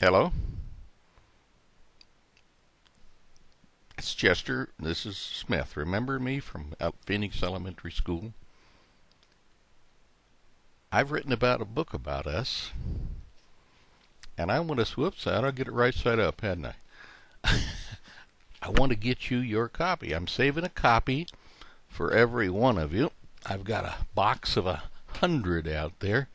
Hello, it's Chester. This is Smith. Remember me from Phoenix Elementary School? I've written about a book about us, and I want to. Whoops, I'll get it right side up, hadn't I? I want to get you your copy. I'm saving a copy for every one of you. I've got a box of 100 out there,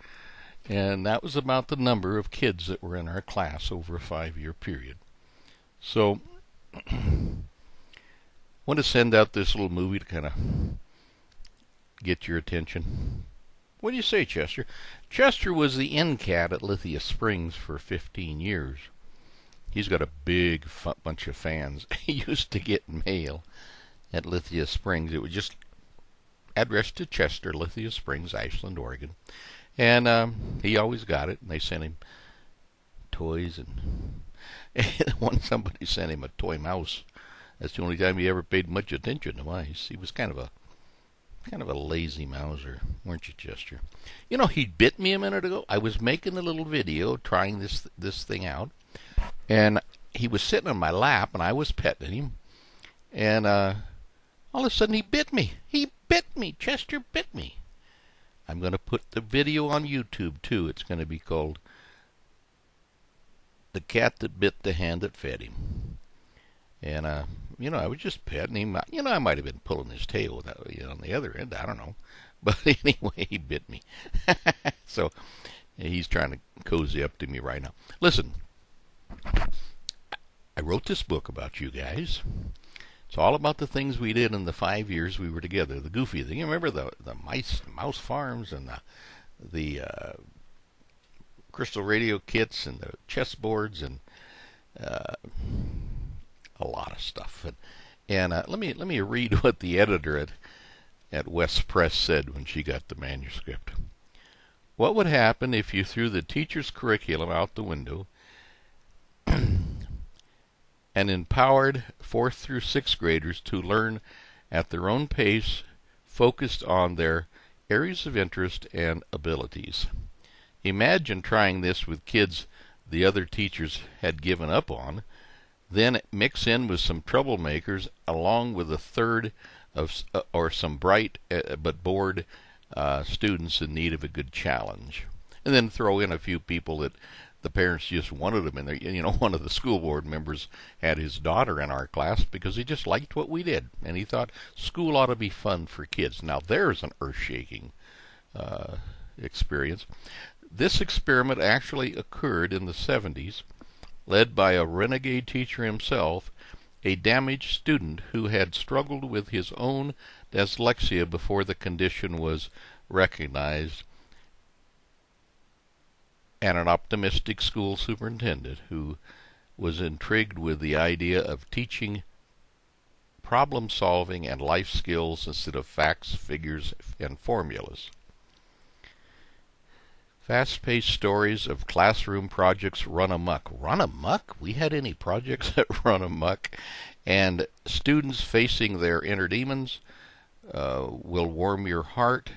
and that was about the number of kids that were in our class over a 5-year period. So want to send out this little movie to kind of get your attention. What do you say, Chester? Chester was the end cat at Lithia Springs for 15 years. He's got a big bunch of fans. He used to get mail at Lithia Springs. It was just addressed to Chester, Lithia Springs, Ashland, Oregon. And he always got it, and they sent him toys. And somebody sent him a toy mouse. That's the only time he ever paid much attention to mice. He was kind of a lazy mouser, weren't you, Chester? You know, he bit me a minute ago. I was making a little video trying this thing out, and he was sitting on my lap, and I was petting him, and all of a sudden he bit me. He bit me. Chester bit me. I'm going to put the video on YouTube, too. It's going to be called The Cat That Bit the Hand That Fed Him. And, I was just petting him. I might have been pulling his tail on the other end. I don't know. But anyway, he bit me. So he's trying to cozy up to me right now. Listen, I wrote this book about you guys. It's all about the things we did in the 5 years we were together. The goofy thing. You remember the mouse farms and the crystal radio kits and the chessboards and a lot of stuff. And let me read what the editor at West Press said when she got the manuscript. What would happen if you threw the teacher's curriculum out the window and empowered 4th through 6th graders to learn at their own pace, focused on their areas of interest and abilities? Imagine trying this with kids the other teachers had given up on. Then mix in with some troublemakers along with a third of or some bright but bored students in need of a good challenge. And then throw in a few people that the parents just wanted them in there. One of the school board members had his daughter in our class because he just liked what we did. And he thought school ought to be fun for kids. Now there's an earth-shaking experience. This experiment actually occurred in the 70s. Led by a renegade teacher himself, a damaged student who had struggled with his own dyslexia before the condition was recognized, and an optimistic school superintendent who was intrigued with the idea of teaching problem solving and life skills instead of facts, figures, and formulas. Fast-paced stories of classroom projects run amok. Run amok? We had any projects that run amok? And students facing their inner demons will warm your heart,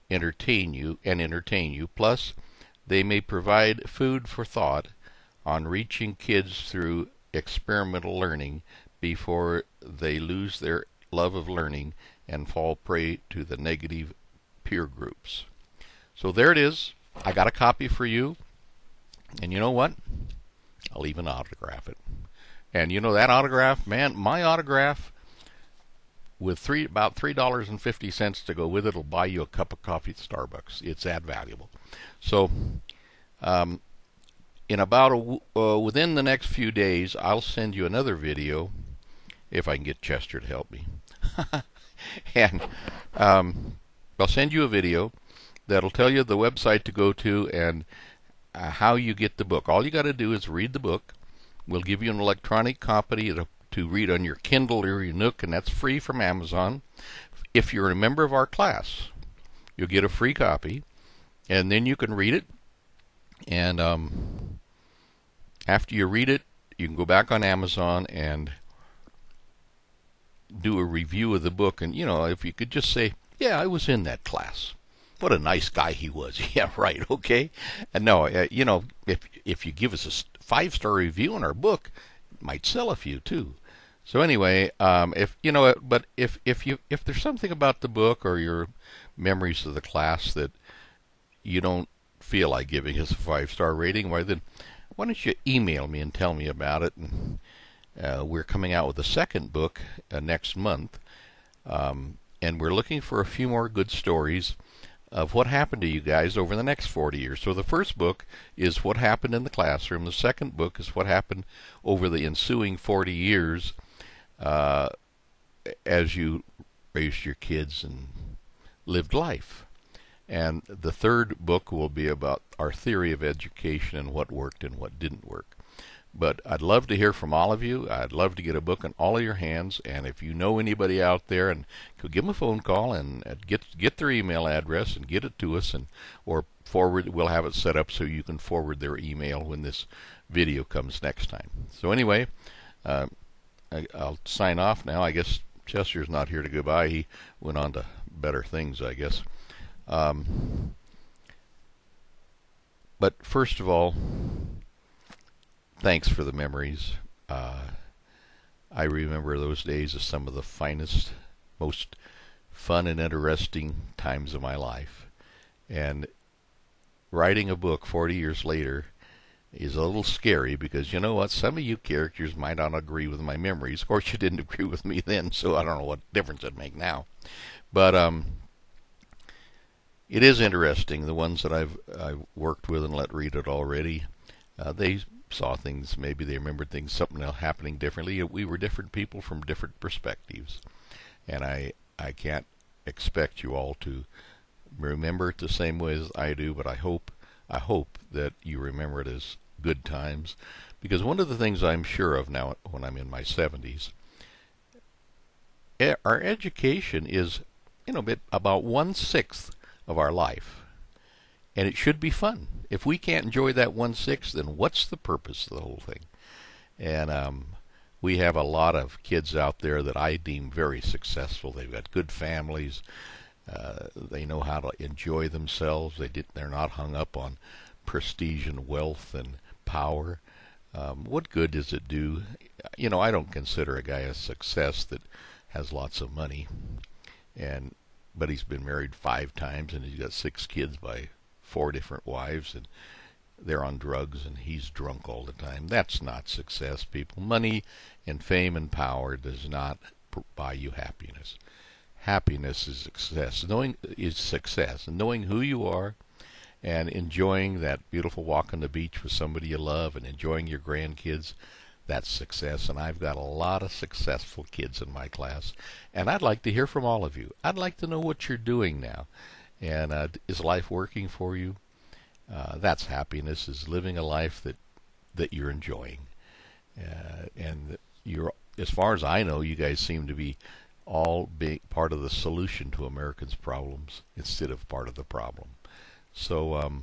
entertain you. Plus, they may provide food for thought on reaching kids through experimental learning before they lose their love of learning and fall prey to the negative peer groups. So there it is. I got a copy for you, and you know what? I'll even autograph it. And you know that autograph, man, my autograph with about $3.50 to go with it will buy you a cup of coffee at Starbucks. It's that valuable. So, in about within the next few days, I'll send you another video if I can get Chester to help me. And I'll send you a video that'll tell you the website to go to and how you get the book. All you got to do is read the book. We'll give you an electronic copy to read on your Kindle or your Nook, and that's free from Amazon. If you're a member of our class, you'll get a free copy, and then you can read it. And after you read it, you can go back on Amazon and do a review of the book. And, if you could just say, yeah, I was in that class. What a nice guy he was. Yeah, right. Okay. And no, if you give us a 5-star review on our book, it might sell a few too. So anyway, if you know, but if there's something about the book or your memories of the class that you don't feel like giving us a 5-star rating, why don't you email me and tell me about it? And we're coming out with a second book next month, and we're looking for a few more good stories of what happened to you guys over the next 40 years. So the first book is what happened in the classroom. The second book is what happened over the ensuing 40 years as you raised your kids and lived life. And the third book will be about our theory of education and what worked and what didn't work. But I'd love to hear from all of you. I'd love to get a book in all of your hands. And if you know anybody out there, and could give them a phone call and get their email address and get it to us, or forward. We'll have it set up so you can forward their email when this video comes next time. So anyway, I'll sign off now. I guess Chester's not here to goodbye. He went on to better things, I guess. But first of all, thanks for the memories. I remember those days as some of the finest, most fun and interesting times of my life. And writing a book 40 years later is a little scary because you know what? Some of you characters might not agree with my memories. Of course, you didn't agree with me then, so I don't know what difference it'd make now. But it is interesting. The ones that I've worked with and let read it already, they saw things, maybe they remembered things, something else happening differently. We were different people from different perspectives. And I can't expect you all to remember it the same way as I do, but I hope that you remember it as good times. Because one of the things I'm sure of now when I'm in my 70s, our education is, about 1/6 of our life. And it should be fun. If we can't enjoy that 1/6, then what's the purpose of the whole thing? And we have a lot of kids out there that I deem very successful. They've got good families. They know how to enjoy themselves. They're not hung up on prestige and wealth and power. What good does it do? I don't consider a guy a success that has lots of money, but he's been married 5 times and he's got 6 kids by 4 different wives, and they're on drugs and he's drunk all the time. That's not success, people. Money and fame and power does not buy you happiness. Happiness is success. Knowing who you are and enjoying that beautiful walk on the beach with somebody you love and enjoying your grandkids, that's success. And I've got a lot of successful kids in my class, and I'd like to hear from all of you. I'd like to know what you're doing now. And is life working for you? That's happiness, is living a life that you're enjoying. And as far as I know, you guys seem to be all being part of the solution to Americans' problems instead of part of the problem. So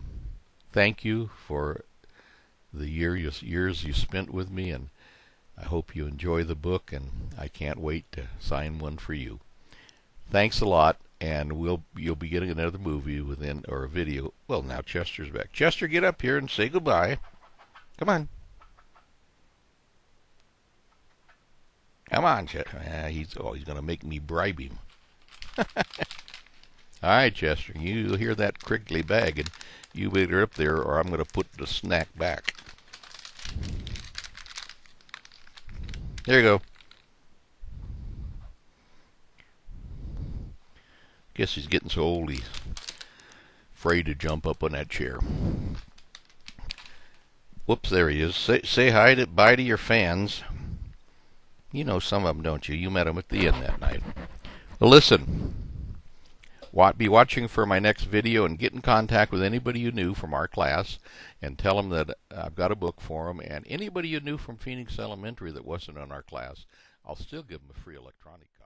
thank you for the years you spent with me, and I hope you enjoy the book, and I can't wait to sign one for you. Thanks a lot, and you'll be getting another movie or a video. Well, now Chester's back. Chester, get up here and say goodbye. Come on. Come on, Chester. He's going to make me bribe him. All right, Chester, you hear that crinkly bag, and you better up there, or I'm going to put the snack back. There you go. Guess he's getting so old he's afraid to jump up on that chair. Whoops, there he is. Say bye to your fans. You know some of them, don't you? You met them at the end that night. Well, listen. Be watching for my next video, and get in contact with anybody you knew from our class and tell them that I've got a book for them. And anybody you knew from Phoenix Elementary that wasn't in our class, I'll still give them a free electronic copy.